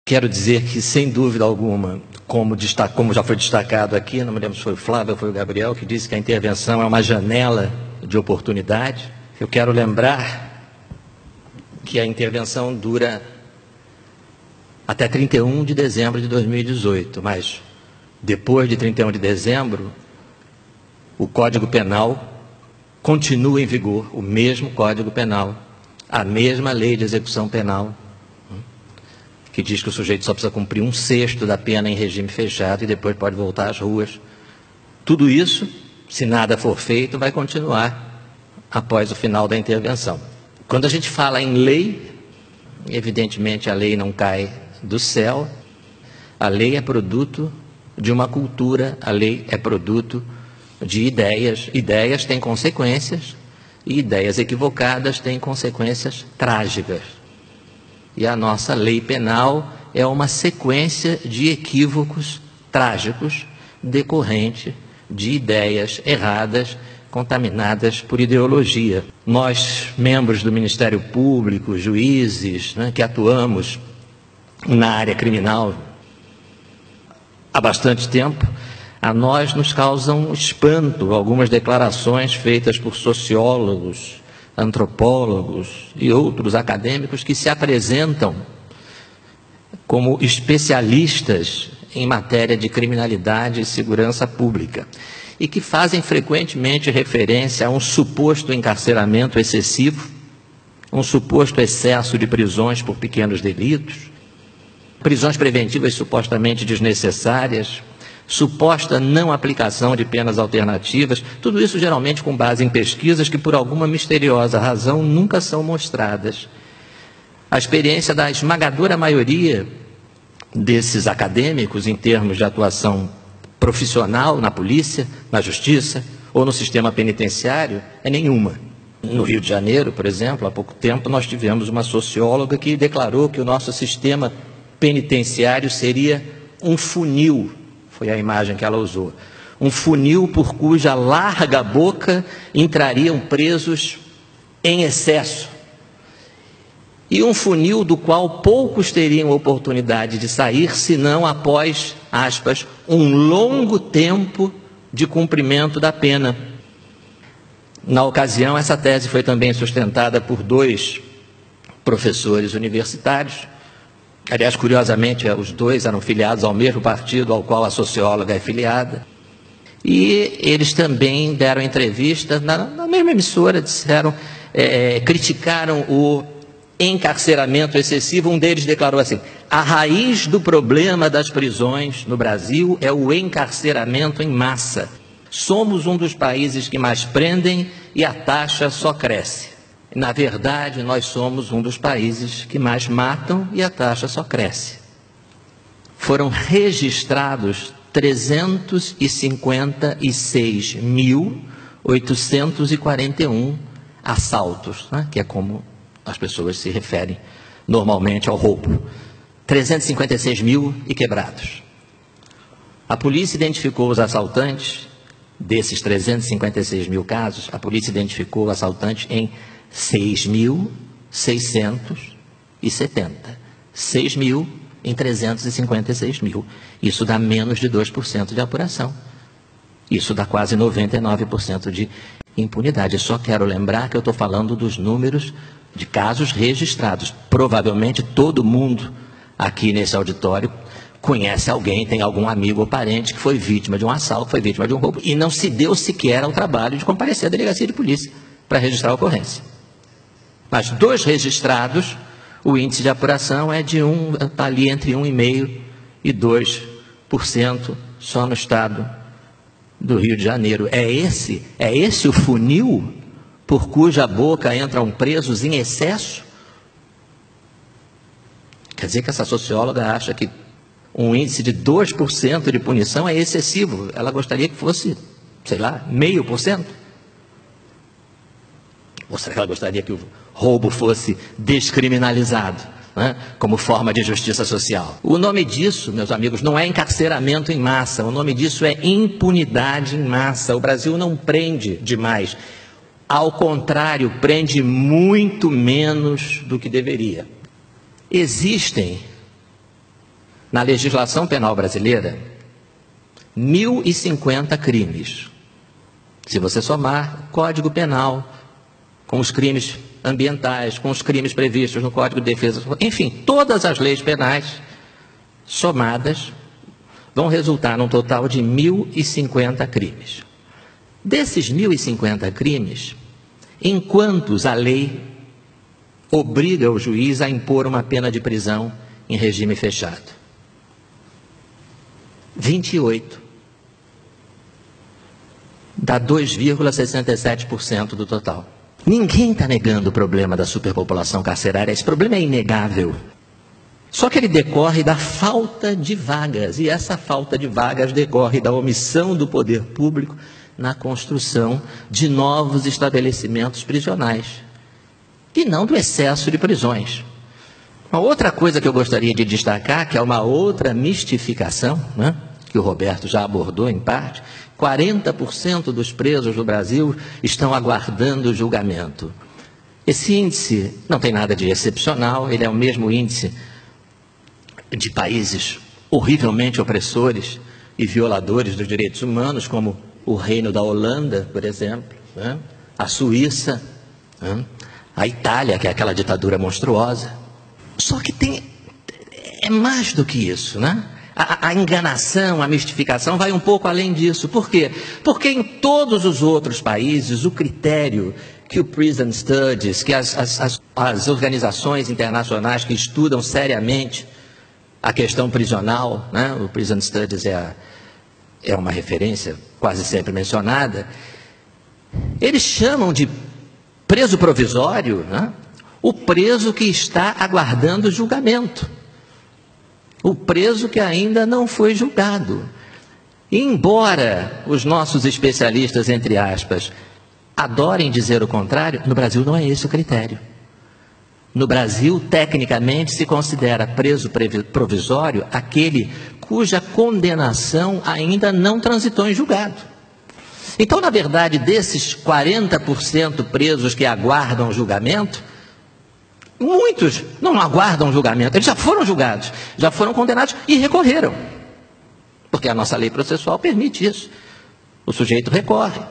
Quero dizer que, sem dúvida alguma, como já foi destacado aqui, não me lembro se foi o Flávio ou foi o Gabriel, que disse que a intervenção é uma janela de oportunidade. Eu quero lembrar que a intervenção dura até 31 de dezembro de 2018, mas depois de 31 de dezembro, o Código Penal continua em vigor, o mesmo Código Penal, a mesma lei de execução penal, que diz que o sujeito só precisa cumprir 1/6 da pena em regime fechado e depois pode voltar às ruas. Tudo isso, se nada for feito, vai continuar após o final da intervenção. Quando a gente fala em lei, evidentemente a lei não cai do céu, a lei é produto de uma cultura, a lei é produto de ideias. Ideias têm consequências e ideias equivocadas têm consequências trágicas. E a nossa lei penal é uma sequência de equívocos trágicos decorrente de ideias erradas, contaminadas por ideologia. Nós, membros do Ministério Público, juízes, que atuamos na área criminal há bastante tempo, a nós nos causam espanto algumas declarações feitas por sociólogos, antropólogos e outros acadêmicos que se apresentam como especialistas em matéria de criminalidade e segurança pública e que fazem frequentemente referência a um suposto encarceramento excessivo, um suposto excesso de prisões por pequenos delitos, prisões preventivas supostamente desnecessárias, suposta não aplicação de penas alternativas, tudo isso geralmente com base em pesquisas que por alguma misteriosa razão nunca são mostradas. A experiência da esmagadora maioria desses acadêmicos em termos de atuação profissional na polícia, na justiça ou no sistema penitenciário é nenhuma. No Rio de Janeiro, por exemplo, há pouco tempo nós tivemos uma socióloga que declarou que o nosso sistema penitenciário seria um funil. Foi a imagem que ela usou. Um funil por cuja larga boca entrariam presos em excesso. E um funil do qual poucos teriam oportunidade de sair, senão após, aspas, um longo tempo de cumprimento da pena. Na ocasião, essa tese foi também sustentada por 2 professores universitários. Aliás, curiosamente, os 2 eram filiados ao mesmo partido ao qual a socióloga é filiada. E eles também deram entrevista na mesma emissora, disseram, criticaram o encarceramento excessivo. Um deles declarou assim: a raiz do problema das prisões no Brasil é o encarceramento em massa. Somos um dos países que mais prendem e a taxa só cresce. Na verdade, nós somos um dos países que mais matam e a taxa só cresce. Foram registrados 356.841 assaltos, que é como as pessoas se referem normalmente ao roubo. 356 mil e quebrados. A polícia identificou os assaltantes, desses 356 mil casos, a polícia identificou o assaltante em 6.670. 6 mil em 356 mil. Isso dá menos de 2% de apuração. Isso dá quase 99% de impunidade. Eu só quero lembrar que eu estou falando dos números de casos registrados. Provavelmente todo mundo aqui nesse auditório conhece alguém, tem algum amigo ou parente que foi vítima de um assalto, foi vítima de um roubo e não se deu sequer ao trabalho de comparecer à delegacia de polícia para registrar a ocorrência. Mas 2 registrados, o índice de apuração é de ali entre 1,5% e 2% só no estado do Rio de Janeiro. É esse o funil por cuja boca entram presos em excesso? Quer dizer que essa socióloga acha que um índice de 2% de punição é excessivo. Ela gostaria que fosse, sei lá, 0,5%? Ou será que ela gostaria que o roubo fosse descriminalizado, como forma de justiça social? O nome disso, meus amigos, não é encarceramento em massa, o nome disso é impunidade em massa. O Brasil não prende demais. Ao contrário, prende muito menos do que deveria. Existem na legislação penal brasileira 1.050 crimes. Se você somar Código Penal com os crimes ambientais, com os crimes previstos no Código de Defesa, enfim, todas as leis penais somadas vão resultar num total de 1.050 crimes. Desses 1.050 crimes, em quantos a lei obriga o juiz a impor uma pena de prisão em regime fechado? 28. Dá 2,67% do total. Ninguém está negando o problema da superpopulação carcerária, esse problema é inegável. Só que ele decorre da falta de vagas, e essa falta de vagas decorre da omissão do poder público na construção de novos estabelecimentos prisionais, e não do excesso de prisões. Uma outra coisa que eu gostaria de destacar, que é uma outra mistificação, né, que o Roberto já abordou em parte: 40% dos presos no Brasil estão aguardando julgamento. Esse índice não tem nada de excepcional, ele é o mesmo índice de países horrivelmente opressores e violadores dos direitos humanos, como o Reino da Holanda, por exemplo, né? A Suíça, né? A Itália, que é aquela ditadura monstruosa. Só que é mais do que isso, né? A enganação, a mistificação vai um pouco além disso. Por quê? Porque em todos os outros países, o critério que o Prison Studies, que as organizações internacionais que estudam seriamente a questão prisional, né? O Prison Studies é uma referência quase sempre mencionada, eles chamam de preso provisório, né, o preso que está aguardando julgamento, o preso que ainda não foi julgado. E embora os nossos especialistas, entre aspas, adorem dizer o contrário, no Brasil não é esse o critério. No Brasil, tecnicamente, se considera preso provisório aquele cuja condenação ainda não transitou em julgado. Então, na verdade, desses 40% presos que aguardam julgamento, muitos não aguardam julgamento, eles já foram julgados, já foram condenados e recorreram. Porque a nossa lei processual permite isso. O sujeito recorre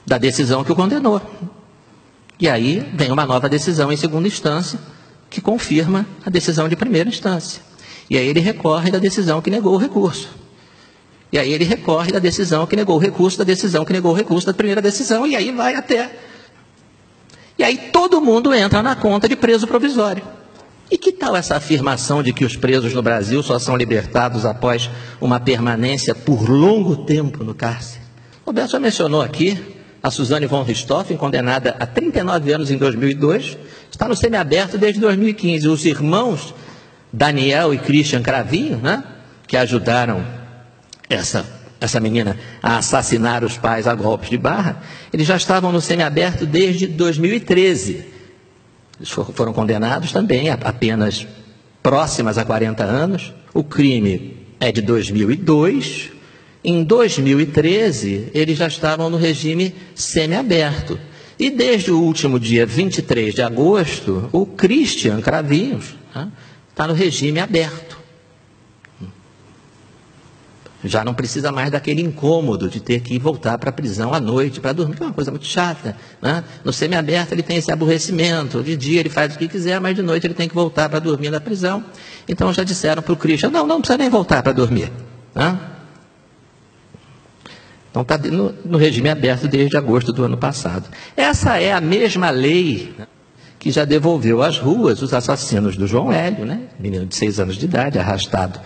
da decisão que o condenou. E aí vem uma nova decisão em segunda instância, que confirma a decisão de primeira instância. E aí ele recorre da decisão que negou o recurso. E aí ele recorre da decisão que negou o recurso, da decisão que negou o recurso da primeira decisão, e aí vai até. E aí todo mundo entra na conta de preso provisório. E que tal essa afirmação de que os presos no Brasil só são libertados após uma permanência por longo tempo no cárcere? O Roberto já mencionou aqui a Suzane von Richthofen, condenada a 39 anos em 2002, está no semiaberto desde 2015. Os irmãos Daniel e Christian Cravinho, né, que ajudaram essa menina a assassinar os pais a golpes de barra, eles já estavam no semiaberto desde 2013. Eles foram condenados também a penas próximas a 40 anos. O crime é de 2002. Em 2013, eles já estavam no regime semiaberto. E desde o último dia 23 de agosto, o Christian Cravinhos está no regime aberto. Já não precisa mais daquele incômodo de ter que voltar para a prisão à noite para dormir, que é uma coisa muito chata, né? No semiaberto ele tem esse aborrecimento, de dia ele faz o que quiser, mas de noite ele tem que voltar para dormir na prisão. Então já disseram para o Christian, não precisa nem voltar para dormir, né? Então está no regime aberto desde agosto do ano passado. Essa é a mesma lei, né, que já devolveu às ruas os assassinos do João Hélio, né, menino de 6 anos de idade, arrastado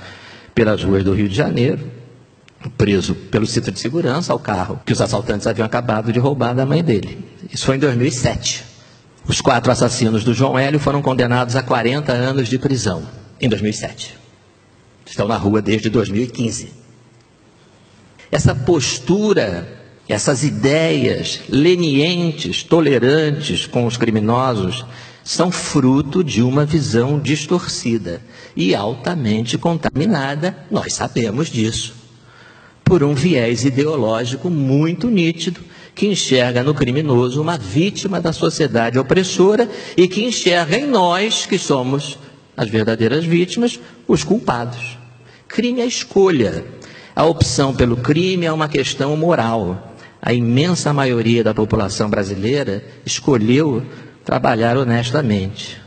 pelas ruas do Rio de Janeiro, preso pelo cinto de segurança ao carro que os assaltantes haviam acabado de roubar da mãe dele. Isso foi em 2007. Os 4 assassinos do João Hélio foram condenados a 40 anos de prisão em 2007. Estão na rua desde 2015. Essa postura, essas ideias lenientes, tolerantes com os criminosos, são fruto de uma visão distorcida e altamente contaminada, nós sabemos disso, por um viés ideológico muito nítido, que enxerga no criminoso uma vítima da sociedade opressora e que enxerga em nós, que somos as verdadeiras vítimas, os culpados. Crime é escolha. A opção pelo crime é uma questão moral. A imensa maioria da população brasileira escolheu trabalhar honestamente.